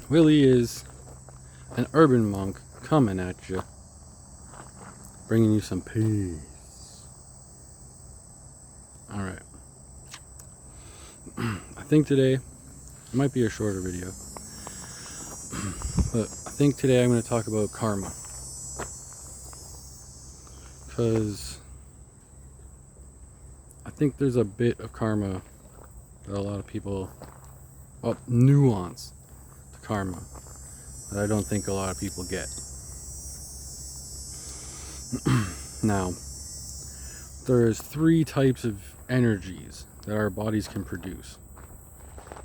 Willie is an urban monk coming at you, bringing you some peace. Alright. I think today, it might be a shorter video, but I think today I'm going to talk about karma. Because I think there's a bit of karma that a lot of people, well, nuance to karma that I don't think a lot of people get. Now, there's 3 types of energies that our bodies can produce.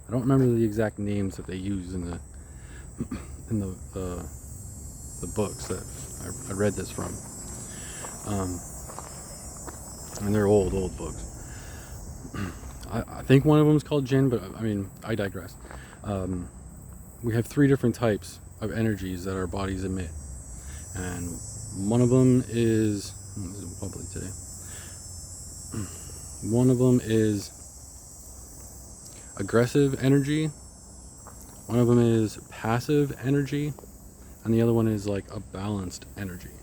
I don't remember the exact names that they use in the books that I read this from. And they're old books. I think one of them is called Jinn, but I mean, I digress. We have 3 different types of energies that our bodies emit, and one of them is probably today. One of them is aggressive energy. One of them is passive energy, and the other one is like a balanced energy.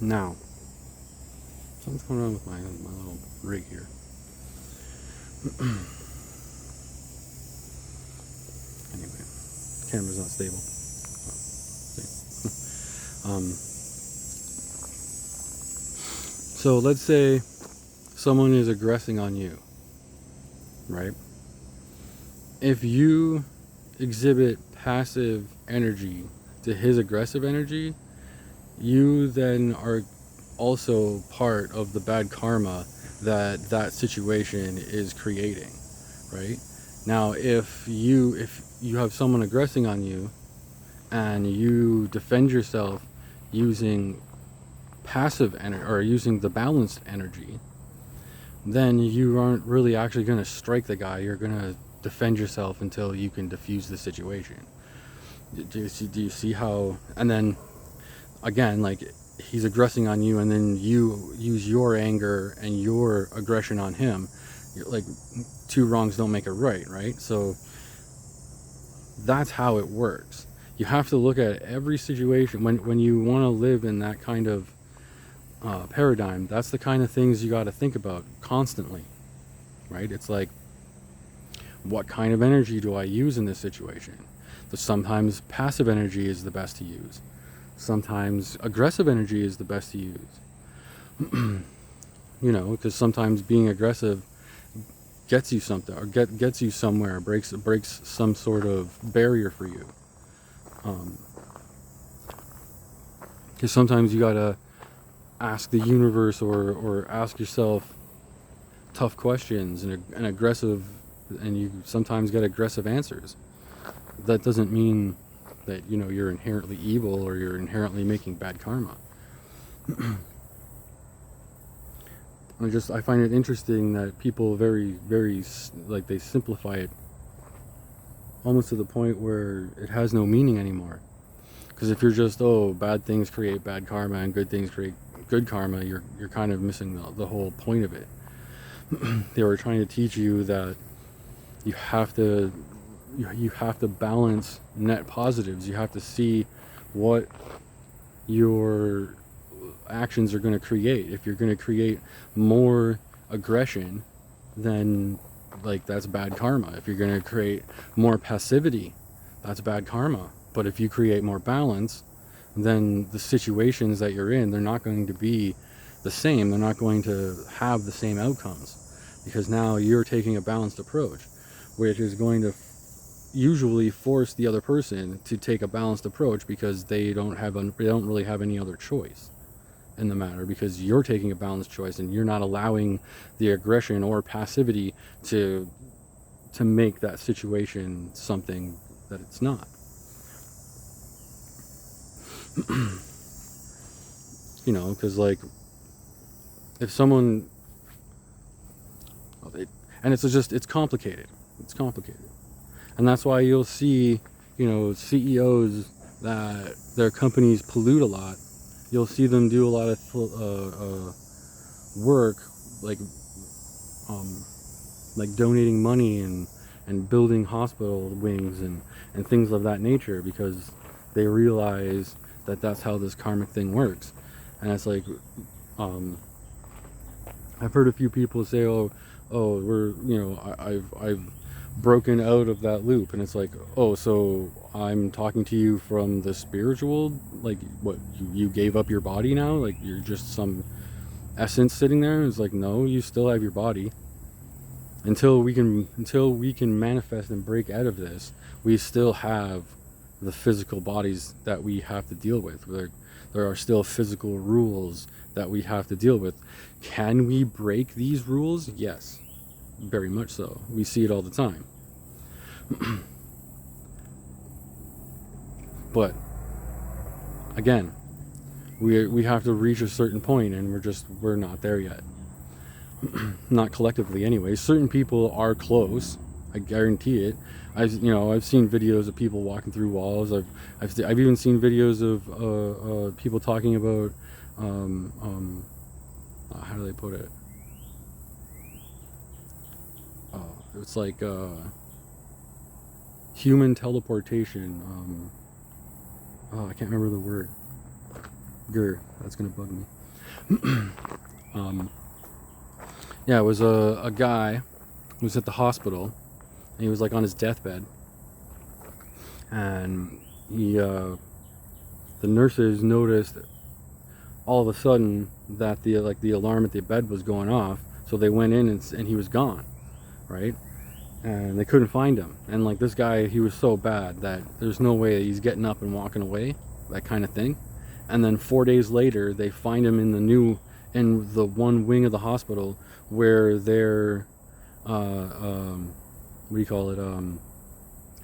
Now, something's going on with my little rig here. Anyway, camera's not stable. So let's say someone is aggressing on you, right? If you exhibit passive energy to his aggressive energy, you then are also part of the bad karma that situation is creating, right? Now, if you have someone aggressing on you and you defend yourself using passive energy or using the balanced energy, then you aren't really actually going to strike the guy. You're going to defend yourself until you can defuse the situation. Do you see how? And then again, like, he's aggressing on you, and then you use your anger and your aggression on him. You're like, 2 wrongs don't make a right? So that's how it works. You have to look at every situation when you want to live in that kind of paradigm. That's the kind of things you got to think about constantly, right? It's like, what kind of energy do I use in this situation? Sometimes passive energy is the best to use. Sometimes aggressive energy is the best to use. Because sometimes being aggressive gets you something, or gets you somewhere, breaks some sort of barrier for you. Because sometimes you gotta ask the universe or ask yourself tough questions and aggressive, and you sometimes get aggressive answers. That doesn't mean that you're inherently evil or you're inherently making bad karma. I find it interesting that people very like, they simplify it almost to the point where it has no meaning anymore. Because if you're just, bad things create bad karma and good things create good karma, you're kind of missing the whole point of it. They were trying to teach you that you have to balance net positives. You have to see what your actions are going to create. If you're going to create more aggression, then that's bad karma. If you're going to create more passivity, that's bad karma. But if you create more balance, then the situations that you're in, they're not going to be the same. They're not going to have the same outcomes, because now you're taking a balanced approach, which is going to usually force the other person to take a balanced approach, because they don't really have any other choice in the matter, because you're taking a balanced choice and you're not allowing the aggression or passivity to make that situation something that it's not. Because if someone, and it's complicated. And that's why you'll see, CEOs that their companies pollute a lot. You'll see them do a lot of work, like donating money and and building hospital wings and things of that nature, because they realize that that's how this karmic thing works. And it's like, I've heard a few people say, we're, I've broken out of that loop. And it's like, oh, so I'm talking to you from the spiritual, like, what, you gave up your body now? Like, you're just some essence sitting there? It's like, no, you still have your body. Until we can manifest and break out of this, we still have the physical bodies that we have to deal with. There are still physical rules that we have to deal with. Can we break these rules? Yes, very much so. We see it all the time. But again, we have to reach a certain point, and we're not there yet. Not collectively anyway. Certain people are close, I guarantee it. I've seen videos of people walking through walls. I've even seen videos of people talking about how do they put it? It's like human teleportation. I can't remember the word. That's gonna bug me. Yeah, it was a guy who was at the hospital, and he was like on his deathbed, and the nurses noticed all of a sudden that the alarm at the bed was going off, so they went in and he was gone, right? And they couldn't find him, and like this guy, he was so bad that there's no way he's getting up and walking away, that kind of thing. And then 4 days later, they find him in the one wing of the hospital where they're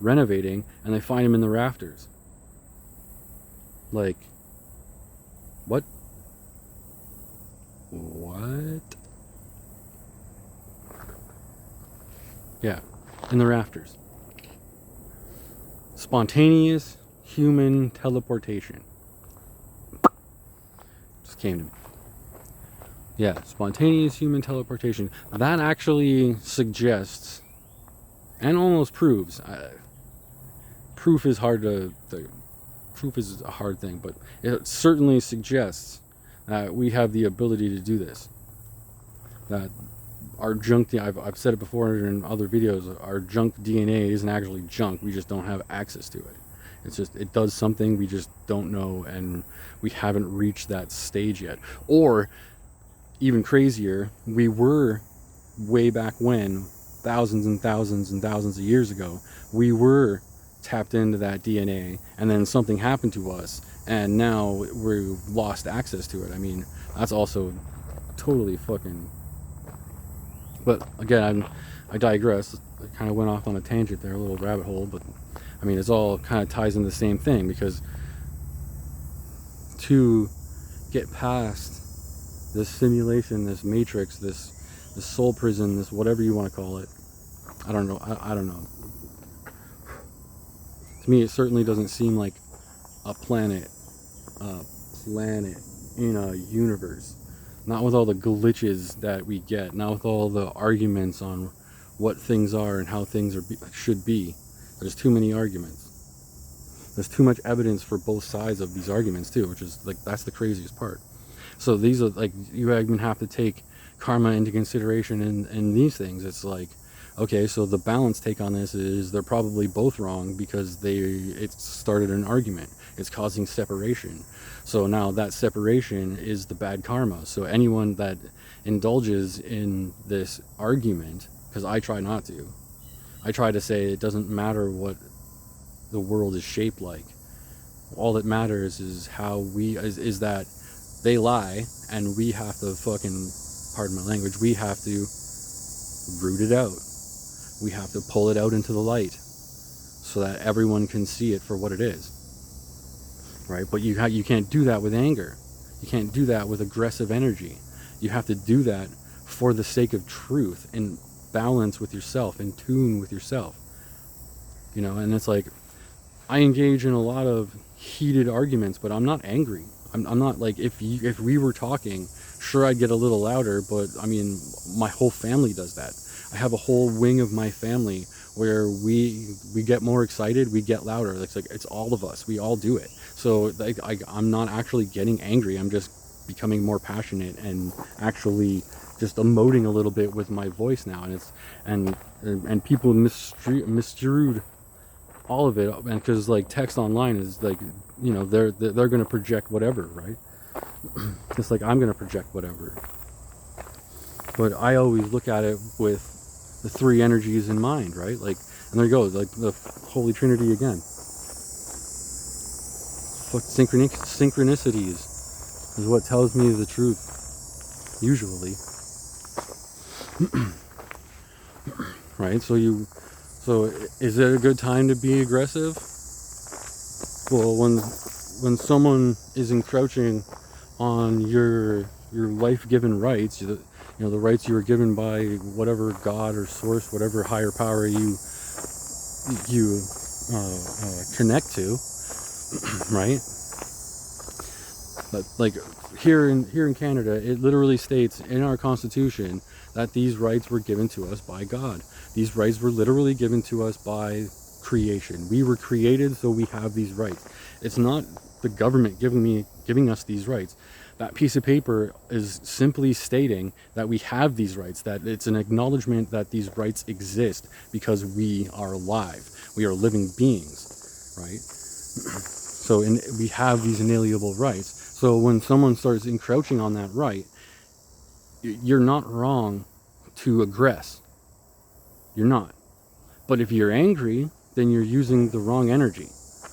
renovating, and they find him in the rafters. Like, what? Yeah, in the rafters. Spontaneous human teleportation. Just came to me. Yeah, spontaneous human teleportation. That actually suggests, and almost proves, proof is proof is a hard thing, but it certainly suggests that we have the ability to do this. That our junk, I've said it before in other videos, our junk DNA isn't actually junk, we just don't have access to it. It's just, it does something we just don't know, and we haven't reached that stage yet. Or, even crazier, we were, way back when, thousands and thousands and thousands of years ago, we were tapped into that DNA, and then something happened to us, and now we've lost access to it. I mean, that's also totally fucking... But again, I digress. I kind of went off on a tangent there, a little rabbit hole, but I mean, it's all kind of ties into the same thing, because to get past this simulation, this matrix, this soul prison, this whatever you want to call it, I don't know. I don't know. To me, it certainly doesn't seem like a planet in a universe. Not with all the glitches that we get, not with all the arguments on what things are and how things should be. There's too many arguments. There's too much evidence for both sides of these arguments too, which is like, that's the craziest part. So these are like, you even have to take karma into consideration in these things. It's like, okay, so the balanced take on this is they're probably both wrong, because it started an argument. It's causing separation. So now that separation is the bad karma. So anyone that indulges in this argument, because I try not to, I try to say it doesn't matter what the world is shaped like. All that matters is how is that they lie, and we have to fucking, pardon my language, we have to root it out. We have to pull it out into the light so that everyone can see it for what it is. Right? But you can't do that with anger. You can't do that with aggressive energy. You have to do that for the sake of truth, in balance with yourself, in tune with yourself. And it's like, I engage in a lot of heated arguments, but I'm not angry. I'm not like, if we were talking, sure, I'd get a little louder, but I mean, my whole family does that. I have a whole wing of my family where we get more excited, we get louder. It's like, it's all of us, we all do it. So like, I'm not actually getting angry, I'm just becoming more passionate and actually just emoting a little bit with my voice now. And it's and people misstrued all of it, and because like text online is like, you know, they're going to project whatever, right? Just like I'm going to project whatever. But I always look at it with the three energies in mind, right? Like, and there goes like the Holy Trinity again. Synchronicities is what tells me the truth, usually. Right? So is it a good time to be aggressive? Well, when someone is encroaching on your life-given rights, you know, the rights you were given by whatever God or source, whatever higher power you connect to, right? But like here in Canada, it literally states in our Constitution that these rights were given to us by God. These rights were literally given to us by creation. We were created, so we have these rights. It's not the government giving us these rights. That piece of paper is simply stating that we have these rights, that it's an acknowledgement that these rights exist because we are alive. We are living beings, right? So we have these inalienable rights. So when someone starts encroaching on that right, you're not wrong to aggress. You're not. But if you're angry, then you're using the wrong energy,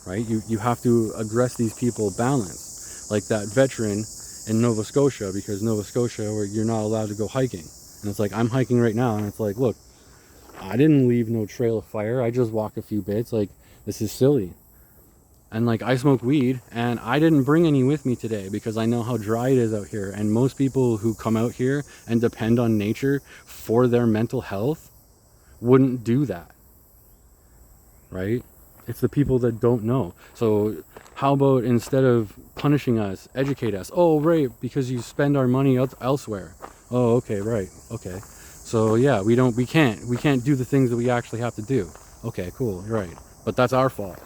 right? You have to aggress these people balanced. Like that veteran in Nova Scotia, because Nova Scotia, where you're not allowed to go hiking. And it's like, I'm hiking right now, and it's like, look, I didn't leave no trail of fire. I just walked a few bits. Like, this is silly. And like, I smoke weed, and I didn't bring any with me today because I know how dry it is out here. And most people who come out here and depend on nature for their mental health wouldn't do that, right? It's the people that don't know. So how about, instead of punishing us, educate us? Oh, right, because you spend our money elsewhere. Oh, okay, right, okay. So yeah, we can't do the things that we actually have to do. Okay, cool, right. But that's our fault.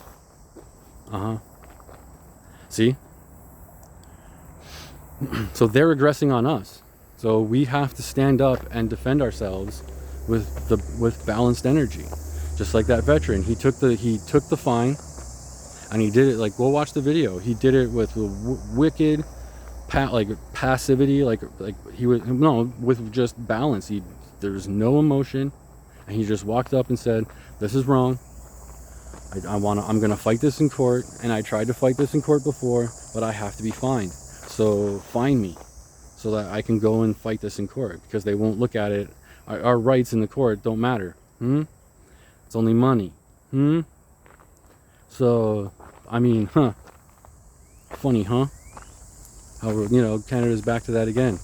See? So they're aggressing on us. So we have to stand up and defend ourselves with balanced energy. Just like that veteran, he took the fine, and he did it, like, go watch the video. He did it with wicked passivity, like he was, no, with just balance. There's no emotion, and he just walked up and said, "This is wrong. I'm gonna fight this in court, and I tried to fight this in court before, but I have to be fined. So fine me, so that I can go and fight this in court, because they won't look at it. Our rights in the court don't matter. It's only money. So, I mean, funny, huh? How, you know, Canada's back to that again.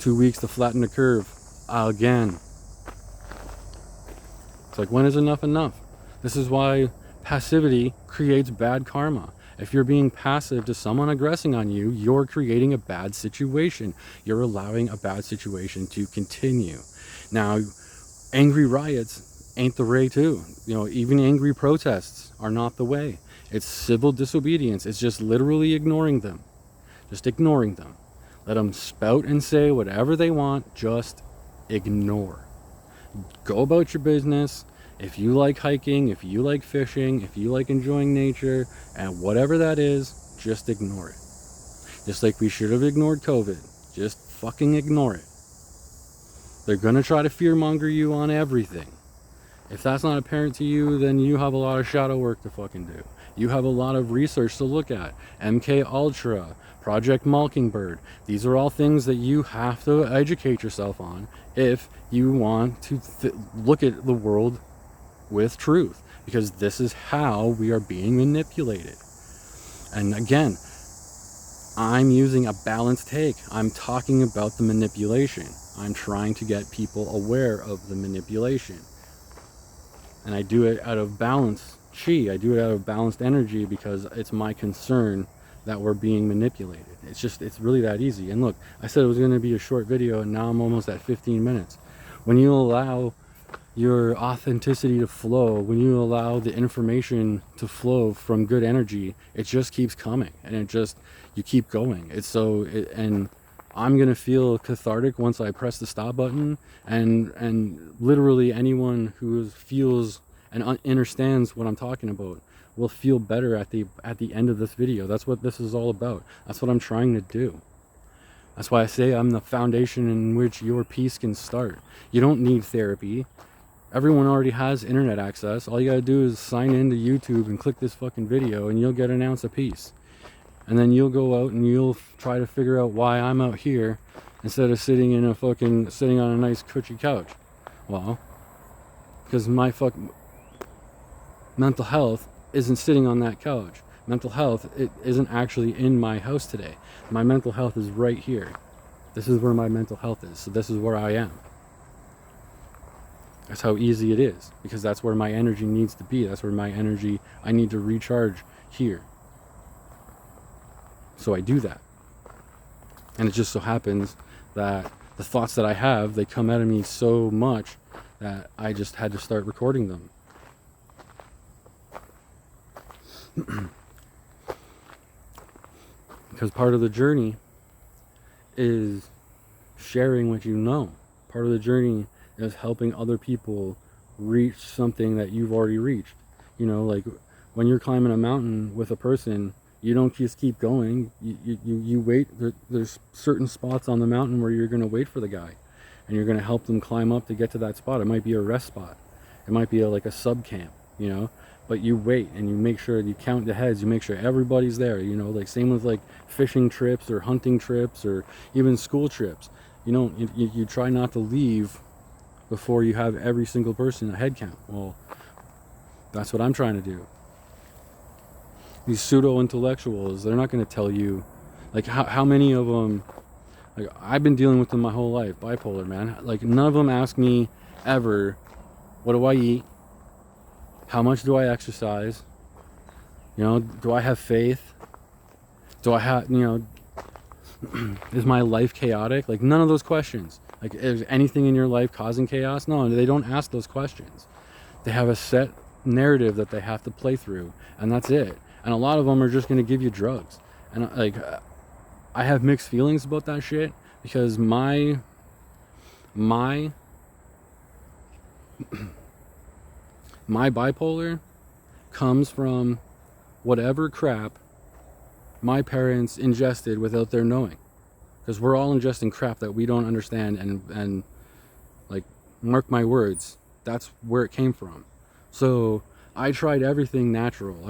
2 weeks to flatten the curve again. It's like, when is enough enough? This is why passivity creates bad karma. If you're being passive to someone aggressing on you, you're creating a bad situation. You're allowing a bad situation to continue. Now, angry riots ain't the way too. You know, even angry protests are not the way. It's civil disobedience. It's just literally ignoring them. Just ignoring them. Let them spout and say whatever they want. Just ignore. Go about your business. If you like hiking, if you like fishing, if you like enjoying nature, and whatever that is, just ignore it. Just like we should have ignored COVID. Just fucking ignore it. They're gonna try to fearmonger you on everything. If that's not apparent to you, then you have a lot of shadow work to fucking do. You have a lot of research to look at. MK Ultra, Project Mockingbird. These are all things that you have to educate yourself on if you want to look at the world with truth. Because this is how we are being manipulated. And again, I'm using a balanced take. I'm talking about the manipulation. I'm trying to get people aware of the manipulation. And I do it out of balance chi. I do it out of balanced energy because it's my concern that we're being manipulated. It's really that easy. And look, I said it was going to be a short video, and now I'm almost at 15 minutes. When you allow your authenticity to flow, when you allow the information to flow from good energy, it just keeps coming, and you keep going. And I'm gonna feel cathartic once I press the stop button, and literally anyone who feels and understands what I'm talking about will feel better at the end of this video. That's what this is all about. That's what I'm trying to do. That's why I say I'm the foundation in which your peace can start. You don't need therapy. Everyone already has internet access. All you gotta do is sign into YouTube and click this fucking video, and you'll get an ounce of peace. And then you'll go out and you'll try to figure out why I'm out here instead of sitting on a nice cushy couch. Well, because my mental health isn't sitting on that couch. Mental health, it isn't actually in my house today. My mental health is right here. This is where my mental health is. So this is where I am. That's how easy it is, because that's where my energy needs to be. That's where I need to recharge here. So I do that. And it just so happens that the thoughts that I have, they come out of me so much that I just had to start recording them. Because part of the journey is sharing what you know. Part of the journey is helping other people reach something that you've already reached. You know, like when you're climbing a mountain with a person, you don't just keep going. You wait. There's certain spots on the mountain where you're going to wait for the guy, and you're going to help them climb up to get to that spot. It might be a rest spot. It might be like a sub camp, you know, but you wait and you make sure you count the heads. You make sure everybody's there, you know, like same with like fishing trips or hunting trips or even school trips. You try not to leave before you have every single person a head count. Well, that's what I'm trying to do. These pseudo-intellectuals, they're not going to tell you, like, how many of them, like, I've been dealing with them my whole life, bipolar, man. Like, none of them ask me ever, what do I eat? How much do I exercise? You know, do I have faith? Do I have, you know, is my life chaotic? Like, none of those questions. Like, is anything in your life causing chaos? No, they don't ask those questions. They have a set narrative that they have to play through, and that's it. And a lot of them are just going to give you drugs. And like, I have mixed feelings about that shit, because my bipolar comes from whatever crap my parents ingested without their knowing. Because we're all ingesting crap that we don't understand, and like, mark my words, that's where it came from. So I tried everything natural.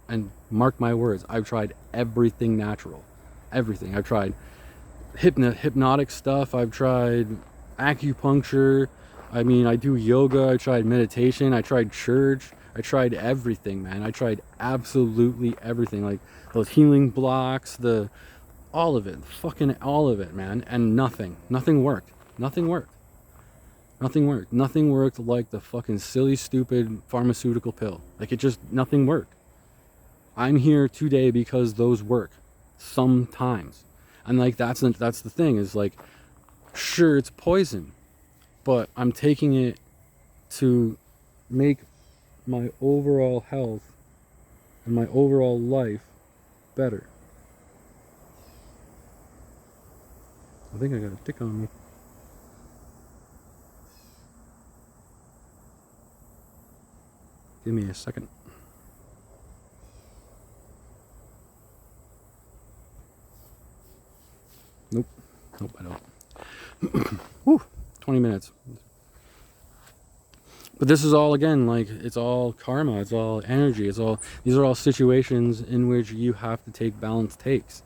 And mark my words, I've tried everything natural. Everything. I've tried hypnotic stuff. I've tried acupuncture. I mean, I do yoga. I tried meditation. I tried church. I tried everything, man. I tried absolutely everything. Like those healing blocks, all of it. Fucking all of it, man. And nothing worked. Nothing worked. Nothing worked like the fucking silly, stupid pharmaceutical pill. Like, nothing worked. I'm here today because those work sometimes. And like, that's the thing, is like, sure, it's poison, but I'm taking it to make my overall health and my overall life better. I think I got a tick on me. Give me a second. Nope, I don't. Whew, 20 minutes. But this is all, again, like, it's all karma, it's all energy, these are all situations in which you have to take balanced takes,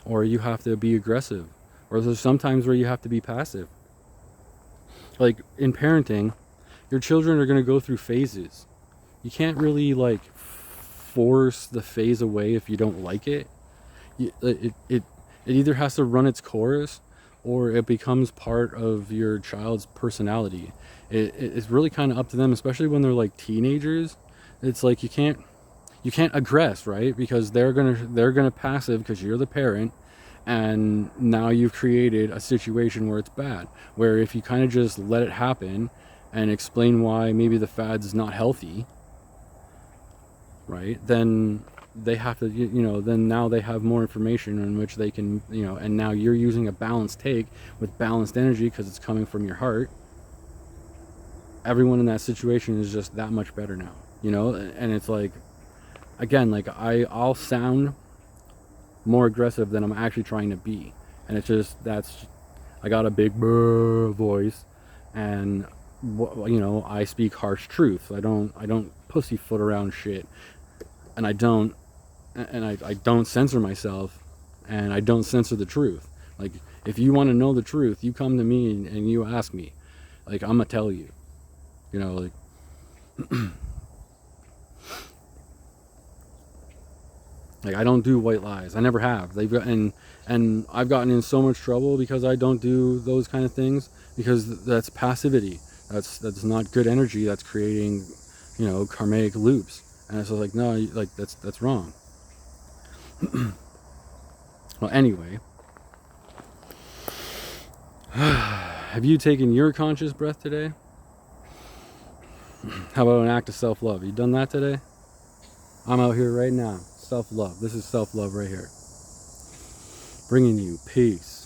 or you have to be aggressive, or there's sometimes where you have to be passive. Like, in parenting, your children are going to go through phases. You can't really, like, force the phase away if you don't like it. It either has to run its course, or it becomes part of your child's personality. It's really kind of up to them, especially when they're like teenagers. It's like you you can't aggress, right? Because they're gonna passive because you're the parent, and now you've created a situation where it's bad. Where if you kind of just let it happen and explain why maybe the fad's not healthy, right? Then they have to, then now they have more information in which they can, and now you're using a balanced take with balanced energy because it's coming from your heart. Everyone in that situation is just that much better now, and it's like, again, like I'll sound more aggressive than I'm actually trying to be, and it's just, I got a big voice, and I speak harsh truth. I don't pussyfoot around shit, and I don't censor myself, and I don't censor the truth. Like, if you want to know the truth, you come to me and you ask me, like, I'm gonna tell you, like like I don't do white lies. I never have. And I've gotten in so much trouble because I don't do those kind of things, because that's passivity. That's not good energy. That's creating, karmic loops. And it's just like, no, like that's wrong. Well, anyway, have you taken your conscious breath today? How about an act of self-love? You done that today? I'm out here right now. Self-love. This is self-love right here. Bringing you peace.